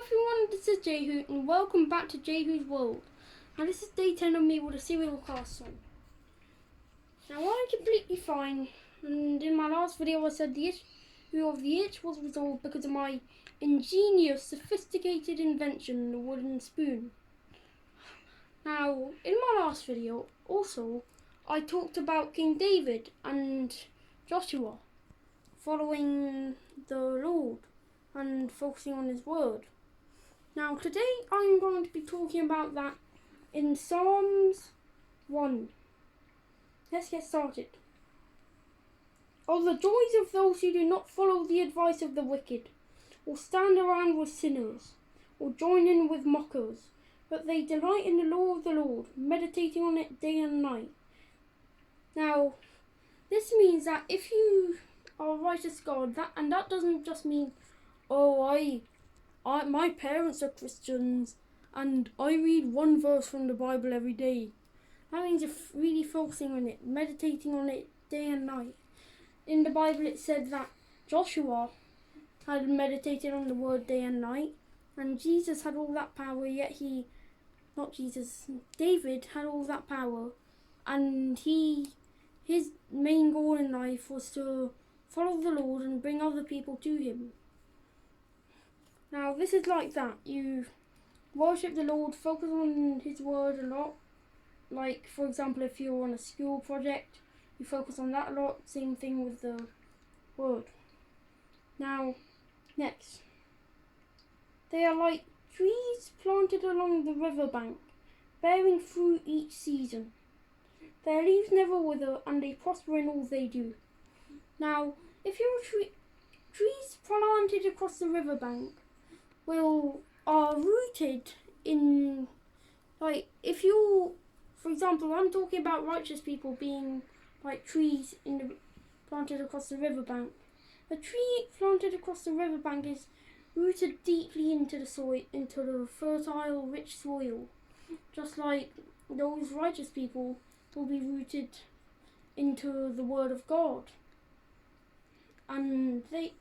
everyone, this is Jehu and welcome back to Jehu's World. Now this is day 10 of me with a serial castle. Now I'm completely fine, and in my last video I said the issue of the itch was resolved because of my ingenious, sophisticated invention, the wooden spoon. Now in my last video also I talked about King David and Joshua following the Lord and focusing on his word. Now today I'm going to be talking about that in Psalms 1. Let's get started. Oh, the joys of those who do not follow the advice of the wicked, or stand around with sinners, or join in with mockers, but they delight in the law of the Lord, meditating on it day and night. Now, this means that if you are a righteous God, that doesn't just mean, oh, my parents are Christians and I read one verse from the Bible every day. That means you're really focusing on it, meditating on it day and night. In the Bible it said that Joshua had meditated on the word day and night, and Jesus had all that power, yet David had all that power, and his main goal in life was to follow the Lord and bring other people to him. Now this is like that. You worship the Lord, focus on his word a lot. Like for example, if you're on a school project, you focus on that a lot. Same thing with the word. Now, next. They are like trees planted along the riverbank, bearing fruit each season. Their leaves never wither and they prosper in all they do. Now, if you're trees planted across the riverbank are rooted in, like, if you, for example, I'm talking about righteous people being like trees planted across the riverbank. A tree planted across the riverbank is rooted deeply into the soil, into the fertile, rich soil, just like those righteous people will be rooted into the word of God. And they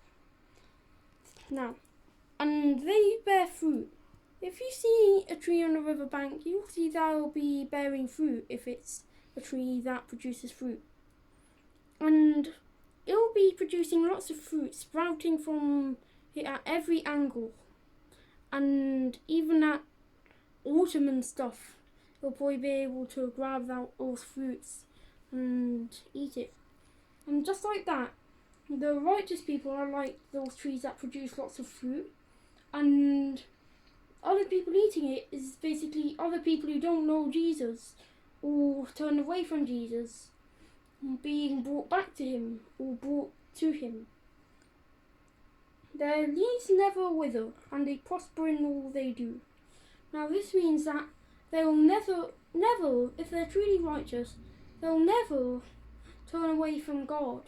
bear fruit. If you see a tree on a riverbank, you'll see that it'll be bearing fruit if it's a tree that produces fruit. And it'll be producing lots of fruit, sprouting from it at every angle. And even at autumn and stuff, it'll probably be able to grab out those fruits and eat it. And just like that, the righteous people are like those trees that produce lots of fruit, and other people eating it is basically other people who don't know Jesus or turned away from Jesus being brought back to him or brought to him. Their leaves never wither and they prosper in all they do. Now this means that they'll never, if they're truly righteous, they'll never turn away from God.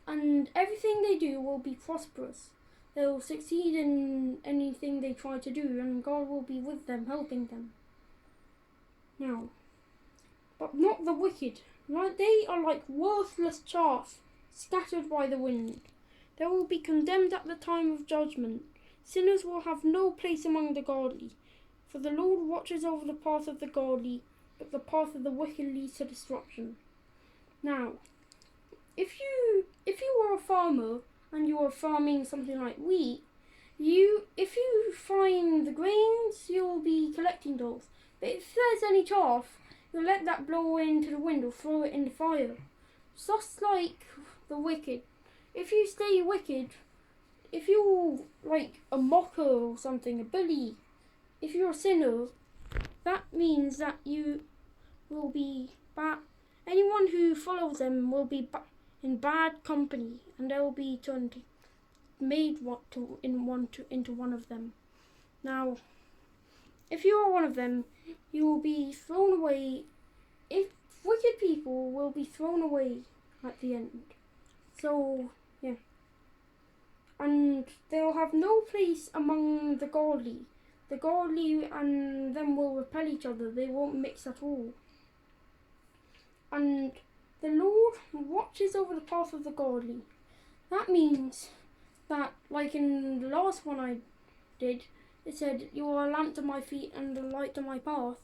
And everything they do will be prosperous. They'll succeed in anything they try to do, and God will be with them, helping them. Now, but not the wicked. Right? They are like worthless chaff, scattered by the wind. They will be condemned at the time of judgment. Sinners will have no place among the godly. For the Lord watches over the path of the godly, but the path of the wicked leads to destruction. Now, if you were a farmer and you are farming something like wheat, if you find the grains, you'll be collecting those. But if there's any chaff, you'll let that blow into the wind or throw it in the fire. Just like the wicked. If you stay wicked, if you're like a mocker or something, a bully, if you're a sinner, that means that you will be bad. Anyone who follows them will be in bad company, and they will be into one of them. Now, if you are one of them, you will be thrown away. If wicked people will be thrown away at the end. So, yeah. And they'll have no place among the godly. The godly and them will repel each other. They won't mix at all. And the Lord watches over the path of the godly. That means that, like in the last one I did, it said, "You are a lamp to my feet and a light to my path."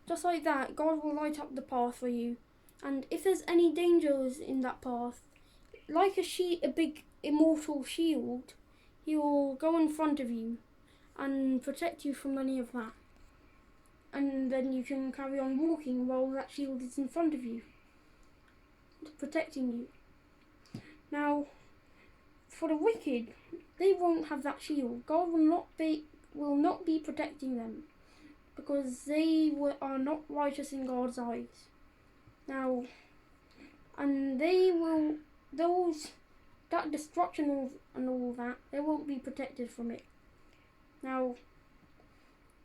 Just like that, God will light up the path for you. And if there's any dangers in that path, like a big immortal shield, He will go in front of you and protect you from any of that. And then you can carry on walking while that shield is in front of you, protecting you. Now, for the wicked, they won't have that shield. God will not be protecting them, because they are not righteous in God's eyes. Now, and that destruction and all that, they won't be protected from it. Now,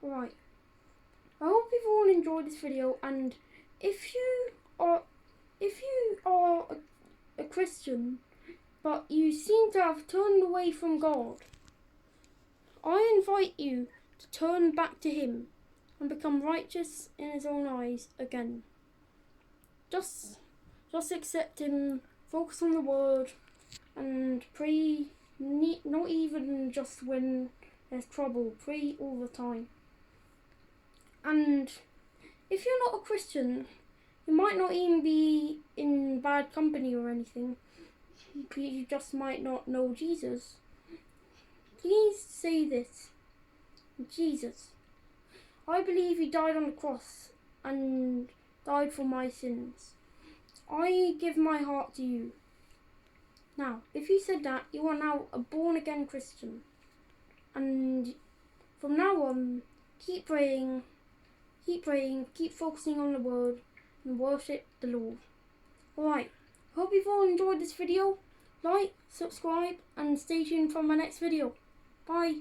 right. I hope you've all enjoyed this video, and if you are a Christian, but you seem to have turned away from God, I invite you to turn back to Him and become righteous in His own eyes again. Just accept Him, focus on the Word, and pray, not even just when there's trouble, pray all the time. And if you're not a Christian, you might not even be in bad company or anything. You just might not know Jesus. Please say this: Jesus, I believe you died on the cross and died for my sins. I give my heart to you. Now, if you said that, you are now a born-again Christian. And from now on, keep praying, keep focusing on the Word, and worship the Lord. Alright, hope you've all enjoyed this video. Like, subscribe, and stay tuned for my next video. Bye.